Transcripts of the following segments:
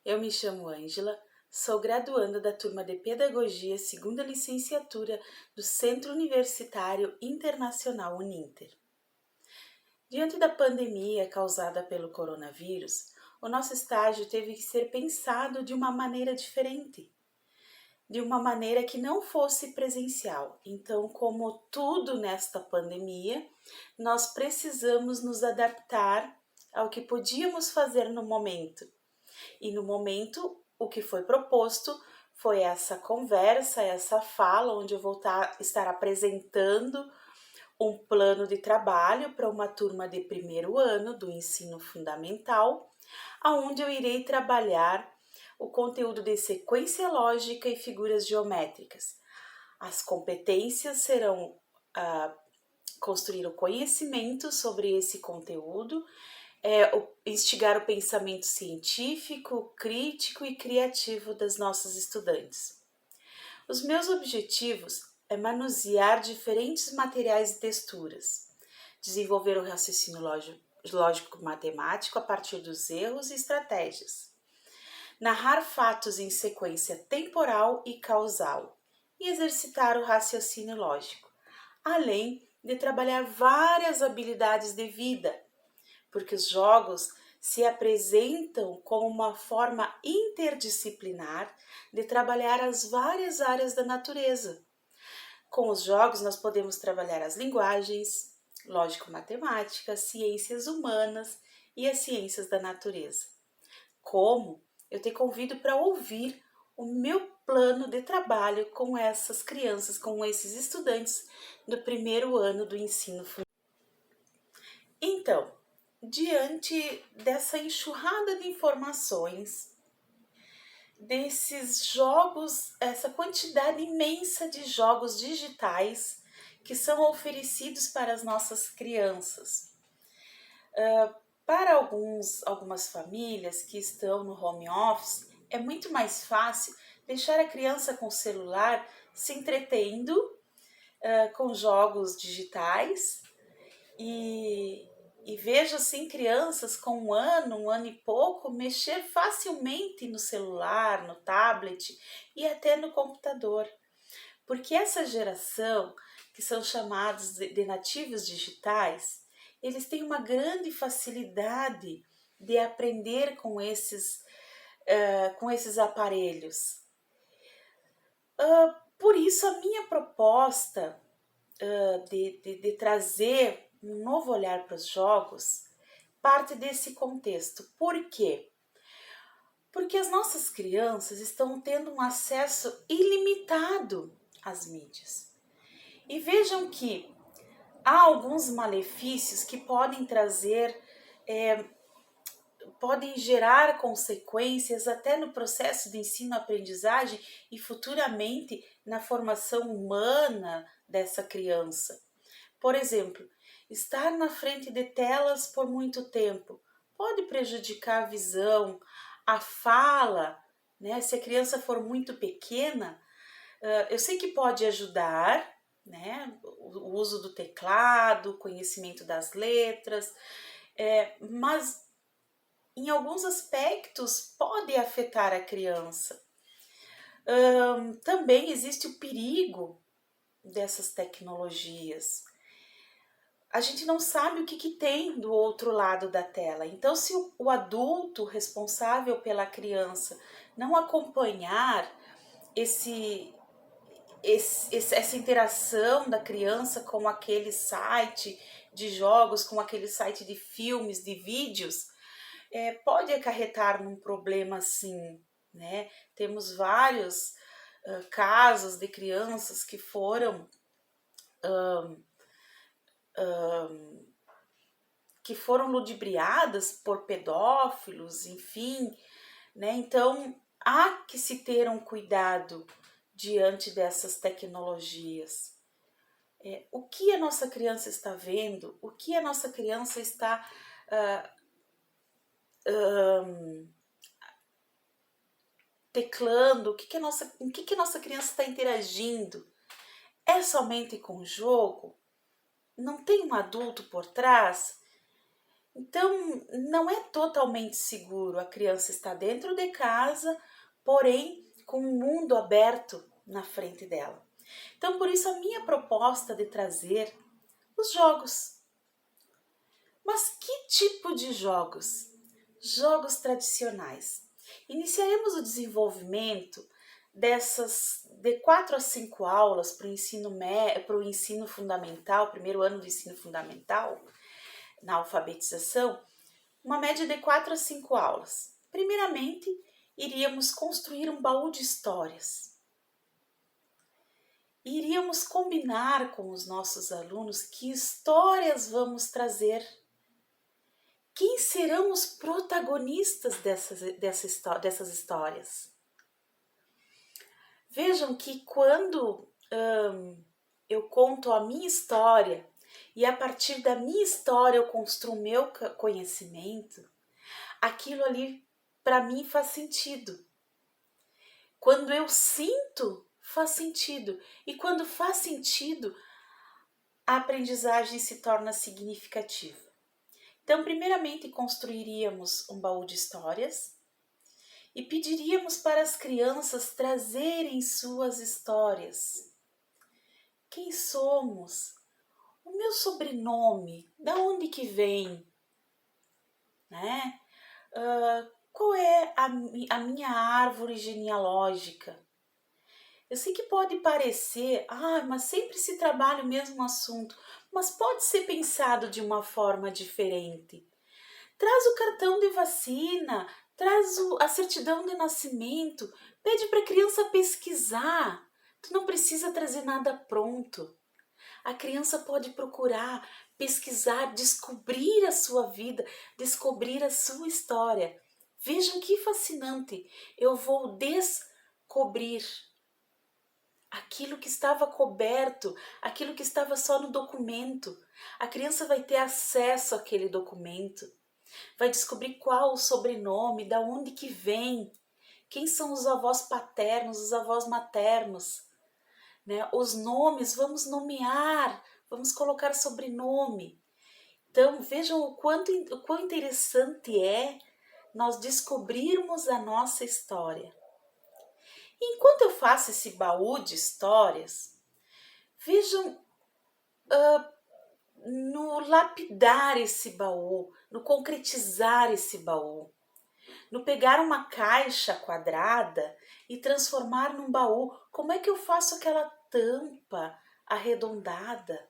Eu me chamo Ângela, sou graduanda da turma de Pedagogia, segunda licenciatura do Centro Universitário Internacional Uninter. Diante da pandemia causada pelo coronavírus, o nosso estágio teve que ser pensado de uma maneira diferente, de uma maneira que não fosse presencial. Então, como tudo nesta pandemia, nós precisamos nos adaptar ao que podíamos fazer no momento. E no momento, o que foi proposto foi essa conversa, essa fala, onde eu vou estar apresentando um plano de trabalho para uma turma de primeiro ano do ensino fundamental, aonde eu irei trabalhar o conteúdo de sequência lógica e figuras geométricas. As competências serão construir o conhecimento sobre esse conteúdo, instigar o pensamento científico, crítico e criativo das nossas estudantes. Os meus objetivos é manusear diferentes materiais e texturas, desenvolver o raciocínio lógico-matemático a partir dos erros e estratégias, narrar fatos em sequência temporal e causal e exercitar o raciocínio lógico, além de trabalhar várias habilidades de vida, porque os jogos se apresentam como uma forma interdisciplinar de trabalhar as várias áreas da natureza. Com os jogos, nós podemos trabalhar as linguagens, lógico-matemática, ciências humanas e as ciências da natureza. Como? Eu te convido para ouvir o meu plano de trabalho com essas crianças, com esses estudantes do primeiro ano do ensino fundamental. Então, diante dessa enxurrada de informações, desses jogos, essa quantidade imensa de jogos digitais que são oferecidos para as nossas crianças. Para algumas famílias que estão no home office, é muito mais fácil deixar a criança com o celular se entretendo com jogos digitais e vejo assim crianças com um ano e pouco, mexer facilmente no celular, no tablet e até no computador. Porque essa geração, que são chamados de nativos digitais, eles têm uma grande facilidade de aprender com esses aparelhos. Por isso, a minha proposta de trazer um novo olhar para os jogos parte desse contexto. Por quê? Porque as nossas crianças estão tendo um acesso ilimitado às mídias. E vejam que há alguns malefícios que podem trazer, podem gerar consequências até no processo de ensino-aprendizagem e futuramente na formação humana dessa criança. Por exemplo, estar na frente de telas por muito tempo pode prejudicar a visão, a fala, né? Se a criança for muito pequena, eu sei que pode ajudar, né? O uso do teclado, o conhecimento das letras, mas em alguns aspectos pode afetar a criança. Também existe o perigo dessas tecnologias. A gente não sabe o que tem do outro lado da tela. Então, se o adulto responsável pela criança não acompanhar essa interação da criança com aquele site de jogos, com aquele site de filmes, de vídeos, pode acarretar num problema assim, né? Temos vários casos de crianças que foram ludibriadas por pedófilos, enfim, né? Então há que se ter um cuidado diante dessas tecnologias. O que a nossa criança está vendo, o que a nossa criança está teclando, o que a nossa criança está interagindo. É somente com o jogo? Não tem um adulto por trás? Então, não é totalmente seguro. A criança está dentro de casa, porém com o mundo aberto na frente dela. Então, por isso a minha proposta de trazer os jogos. Mas que tipo de jogos? Jogos tradicionais. Iniciaremos o desenvolvimento dessas de 4 a 5 aulas para o ensino fundamental, primeiro ano do ensino fundamental, na alfabetização, uma média de 4 a 5 aulas. Primeiramente, iríamos construir um baú de histórias. Iríamos combinar com os nossos alunos que histórias vamos trazer. Quem serão os protagonistas dessas histórias? Vejam que quando eu conto a minha história e a partir da minha história eu construo o meu conhecimento, aquilo ali para mim faz sentido. Quando eu sinto, faz sentido. E quando faz sentido, a aprendizagem se torna significativa. Então, primeiramente, construiríamos um baú de histórias e pediríamos para as crianças trazerem suas histórias. Quem somos? O meu sobrenome, da onde que vem? Né? Qual é a minha árvore genealógica? Eu sei que pode parecer, mas sempre se trabalha o mesmo assunto, mas pode ser pensado de uma forma diferente. Traz o cartão de vacina, traz a certidão de nascimento, pede para a criança pesquisar. Tu não precisa trazer nada pronto. A criança pode procurar, pesquisar, descobrir a sua vida, descobrir a sua história. Vejam que fascinante! Eu vou descobrir aquilo que estava coberto, aquilo que estava só no documento. A criança vai ter acesso àquele documento, vai descobrir qual o sobrenome, da onde que vem, quem são os avós paternos, os avós maternos, né? Os nomes, vamos nomear, vamos colocar sobrenome. Então, vejam o quão interessante é nós descobrirmos a nossa história. Enquanto eu faço esse baú de histórias, vejam no lapidar esse baú, no concretizar esse baú, no pegar uma caixa quadrada e transformar num baú. Como é que eu faço aquela tampa arredondada?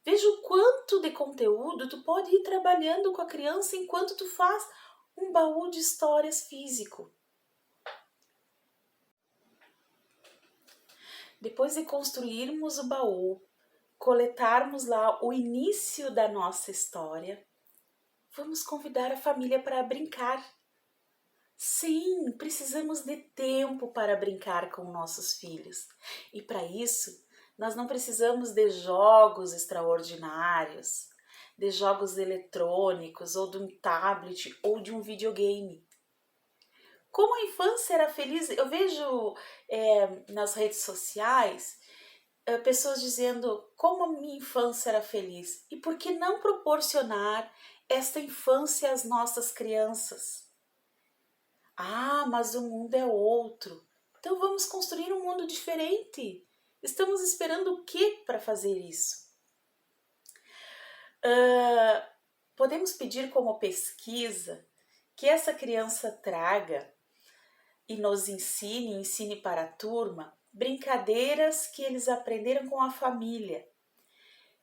Veja o quanto de conteúdo tu pode ir trabalhando com a criança enquanto tu faz um baú de histórias físico. Depois de construirmos o baú, coletarmos lá o início da nossa história, vamos convidar a família para brincar. Sim, precisamos de tempo para brincar com nossos filhos. E para isso, nós não precisamos de jogos extraordinários, de jogos eletrônicos, ou de um tablet, ou de um videogame. Como a infância era feliz, eu vejo nas redes sociais pessoas dizendo como a minha infância era feliz. E por que não proporcionar esta infância às nossas crianças? Mas o mundo é outro. Então vamos construir um mundo diferente. Estamos esperando o que para fazer isso? Podemos pedir como pesquisa que essa criança traga e nos ensine para a turma brincadeiras que eles aprenderam com a família,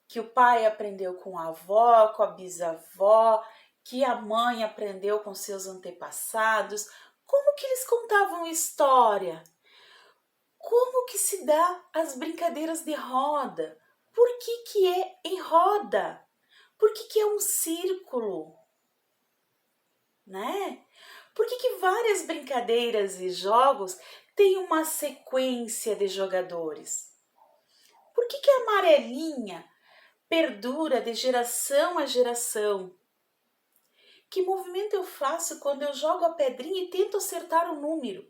que o pai aprendeu com a avó, com a bisavó, que a mãe aprendeu com seus antepassados. Como que eles contavam história? Como que se dá as brincadeiras de roda? Por que é em roda? Por que é um círculo? Né? Por que várias brincadeiras e jogos têm uma sequência de jogadores? Por que a amarelinha perdura de geração a geração? Que movimento eu faço quando eu jogo a pedrinha e tento acertar o número?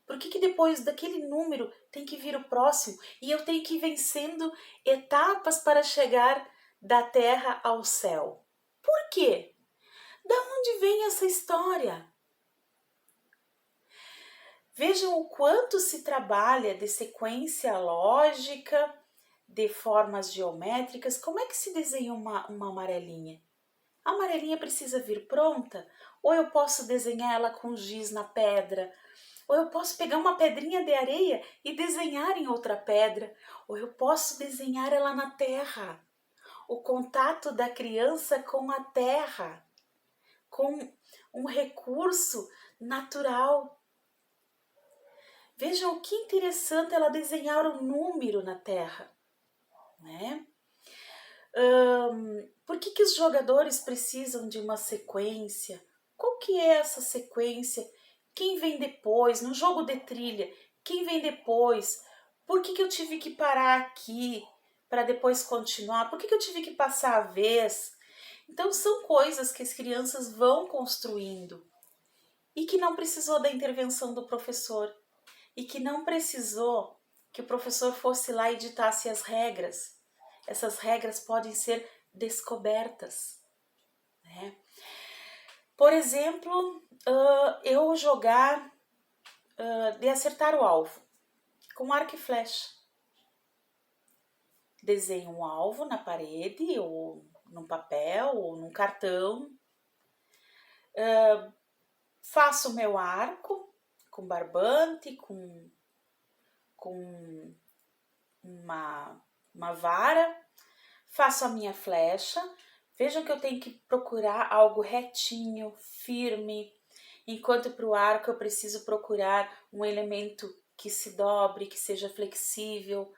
Por que depois daquele número tem que vir o próximo e eu tenho que ir vencendo etapas para chegar da terra ao céu? Por quê? Da onde vem essa história? Vejam o quanto se trabalha de sequência lógica, de formas geométricas. Como é que se desenha uma amarelinha? A amarelinha precisa vir pronta? Ou eu posso desenhar ela com giz na pedra? Ou eu posso pegar uma pedrinha de areia e desenhar em outra pedra? Ou eu posso desenhar ela na terra? O contato da criança com a terra, com um recurso natural. Vejam que interessante ela desenhar o número na terra, né? Por que os jogadores precisam de uma sequência? Qual que é essa sequência? Quem vem depois? No jogo de trilha, quem vem depois? Por que eu tive que parar aqui para depois continuar? Por que eu tive que passar a vez? Então são coisas que as crianças vão construindo e que não precisou da intervenção do professor e que não precisou que o professor fosse lá e ditasse as regras. Essas regras podem ser descobertas, né? Por exemplo, eu jogar de acertar o alvo com arco e flecha. Desenho um alvo na parede ou num papel ou num cartão. Faço o meu arco com barbante, com uma vara, faço a minha flecha. Vejam que eu tenho que procurar algo retinho, firme, enquanto para o arco eu preciso procurar um elemento que se dobre, que seja flexível.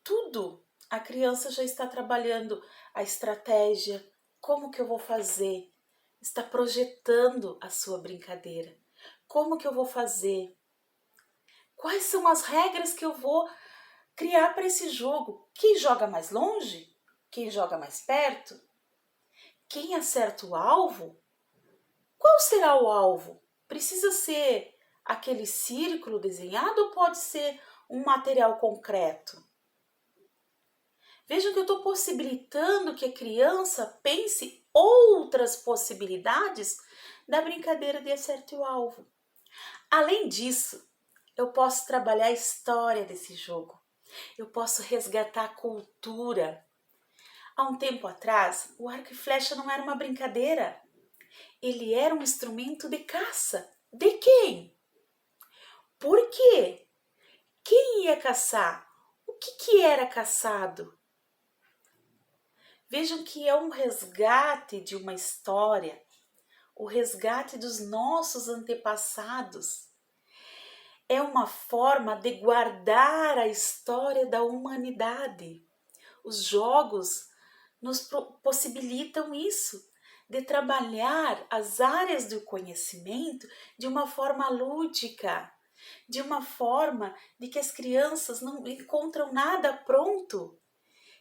Tudo a criança já está trabalhando a estratégia, como que eu vou fazer, está projetando a sua brincadeira, como que eu vou fazer, quais são as regras que eu vou criar para esse jogo. Quem joga mais longe? Quem joga mais perto? Quem acerta o alvo? Qual será o alvo? Precisa ser aquele círculo desenhado ou pode ser um material concreto? Vejam que eu estou possibilitando que a criança pense outras possibilidades da brincadeira de acerte o alvo. Além disso, eu posso trabalhar a história desse jogo. Eu posso resgatar a cultura. Há um tempo atrás, o arco e flecha não era uma brincadeira. Ele era um instrumento de caça. De quem? Por quê? Quem ia caçar? O que era caçado? Vejam que é um resgate de uma história, o resgate dos nossos antepassados. É uma forma de guardar a história da humanidade. Os jogos nos possibilitam isso, de trabalhar as áreas do conhecimento de uma forma lúdica, de uma forma de que as crianças não encontram nada pronto,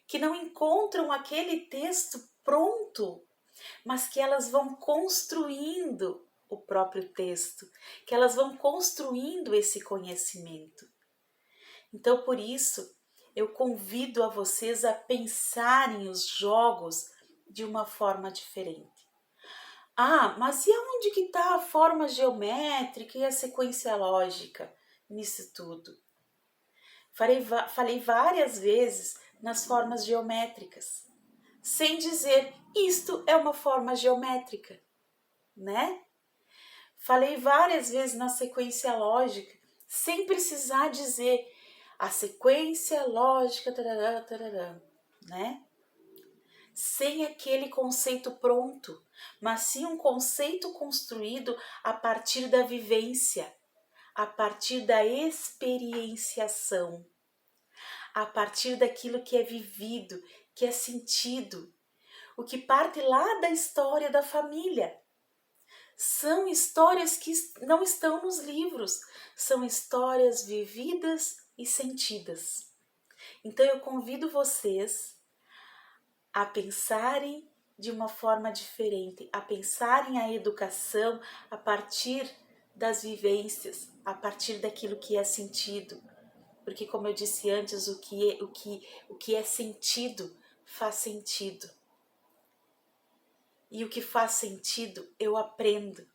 que não encontram aquele texto pronto, mas que elas vão construindo o próprio texto, que elas vão construindo esse conhecimento. Então, por isso, eu convido a vocês a pensarem os jogos de uma forma diferente. Ah, mas e aonde que está a forma geométrica e a sequência lógica nisso tudo? Falei várias vezes nas formas geométricas, sem dizer isto é uma forma geométrica, né? Falei várias vezes na sequência lógica, sem precisar dizer a sequência lógica, tarará, tarará, né? Sem aquele conceito pronto, mas sim um conceito construído a partir da vivência, a partir da experienciação, a partir daquilo que é vivido, que é sentido, o que parte lá da história da família. São histórias que não estão nos livros, são histórias vividas e sentidas. Então eu convido vocês a pensarem de uma forma diferente, a pensarem a educação a partir das vivências, a partir daquilo que é sentido. Porque, como eu disse antes, o que é sentido faz sentido. e o que faz sentido eu aprendo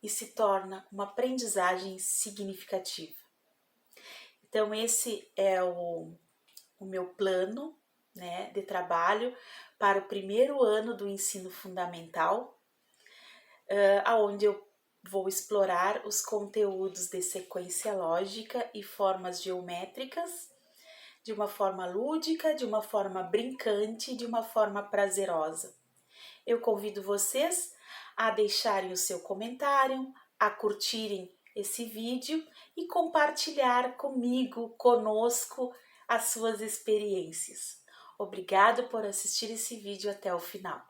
e se torna uma aprendizagem significativa. Então esse é o meu plano, né, de trabalho para o primeiro ano do ensino fundamental, onde eu vou explorar os conteúdos de sequência lógica e formas geométricas de uma forma lúdica, de uma forma brincante, de uma forma prazerosa. Eu convido vocês a deixarem o seu comentário, a curtirem esse vídeo e compartilhar comigo, conosco, as suas experiências. Obrigado por assistir esse vídeo até o final.